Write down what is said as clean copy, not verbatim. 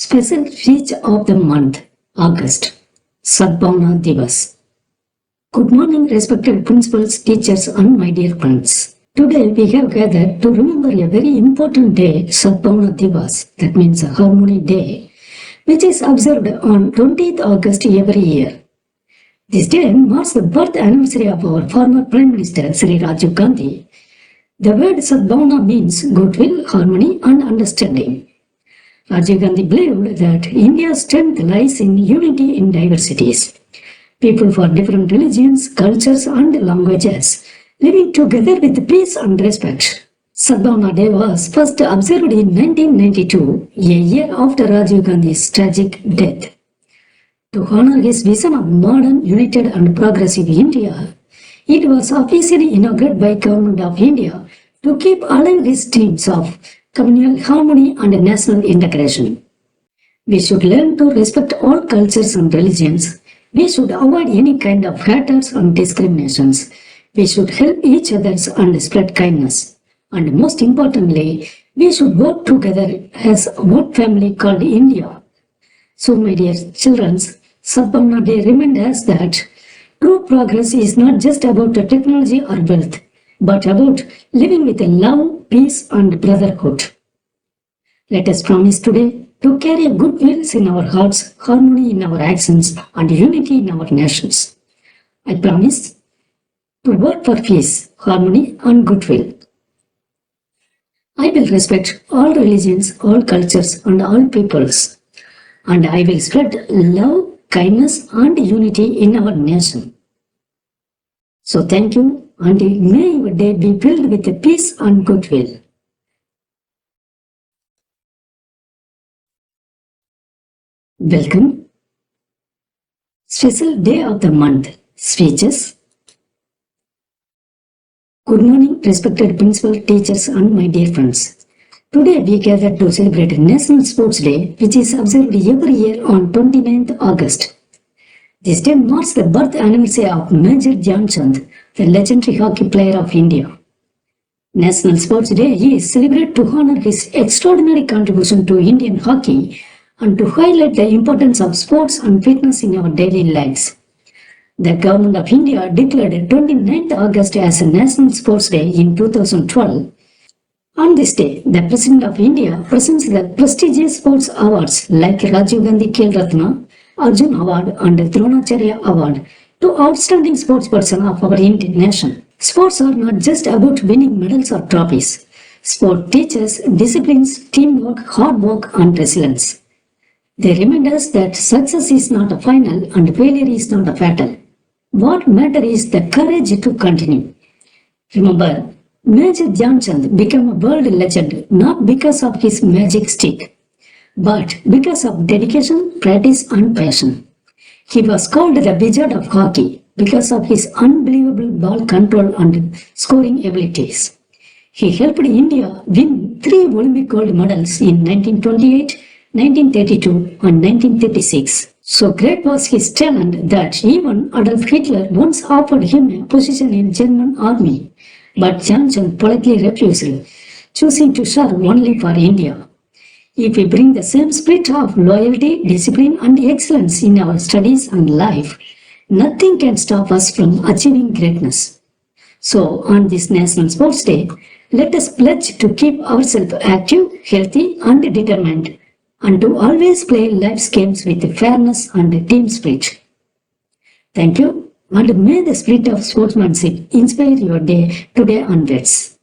Special feature of the month, August, Sadbhavana Diwas. Good morning, respected principals, teachers, and my dear friends. Today we have gathered to remember a very important day, Sadbhavana Diwas, that means a Harmony Day, which is observed on 20th August every year. This day marks the birth anniversary of our former Prime Minister, Sri Rajiv Gandhi. The word Sadbhavana means goodwill, harmony, and understanding. Rajiv Gandhi believed that India's strength lies in unity in diversities. People for different religions, cultures, and languages living together with peace and respect. Sadbhavana Day was first observed in 1992, a year after Rajiv Gandhi's tragic death. To honor his vision of modern, united, and progressive India, it was officially inaugurated by Government of India to keep alive his dreams of communal harmony and national integration. We should learn to respect all cultures and religions. We should avoid any kind of hatred and discriminations. We should help each other and spread kindness. And most importantly, we should work together as one family called India. So my dear children, Sadbhavana Day reminds us that true progress is not just about technology or wealth, but about living with love, peace, and brotherhood. Let us promise today to carry a good will in our hearts, harmony in our actions, and unity in our nations. I promise to work for peace, harmony, and goodwill. I will respect all religions, all cultures, and all peoples, and I will spread love, kindness, and unity in our nation. So thank you, and may your day be filled with peace and goodwill. Welcome. Special day of the month, speeches. Good morning, respected principal, teachers, and my dear friends. Today we gather to celebrate National Sports Day, which is observed every year on 29th August. This day marks the birth anniversary of Major Dhyan Chand, the legendary hockey player of India. National Sports Day is celebrated to honor his extraordinary contribution to Indian hockey and to highlight the importance of sports and fitness in our daily lives. The Government of India declared 29th August as a National Sports Day in 2012. On this day, the President of India presents the prestigious sports awards like Rajiv Gandhi Khel Ratna, Arjun Award, and Dronacharya Award to outstanding sportsperson of our Indian nation. Sports are not just about winning medals or trophies. Sport teaches disciplines, teamwork, hard work, and resilience. They remind us that success is not a final and failure is not a fatal. What matters is the courage to continue. Remember, Major Dhyan Chand became a world legend not because of his magic stick, but because of dedication, practice, and passion. He was called the Wizard of Hockey because of his unbelievable ball control and scoring abilities. He helped India win 3 Olympic gold medals in 1928, 1932, and 1936. So great was his talent that even Adolf Hitler once offered him a position in German army, but Dhyan Chand politely refused, choosing to serve only for India. If we bring the same spirit of loyalty, discipline, and excellence in our studies and life, nothing can stop us from achieving greatness. So, on this National Sports Day, let us pledge to keep ourselves active, healthy, and determined, and to always play life's games with fairness and team spirit. Thank you, and may the spirit of sportsmanship inspire your day today onwards.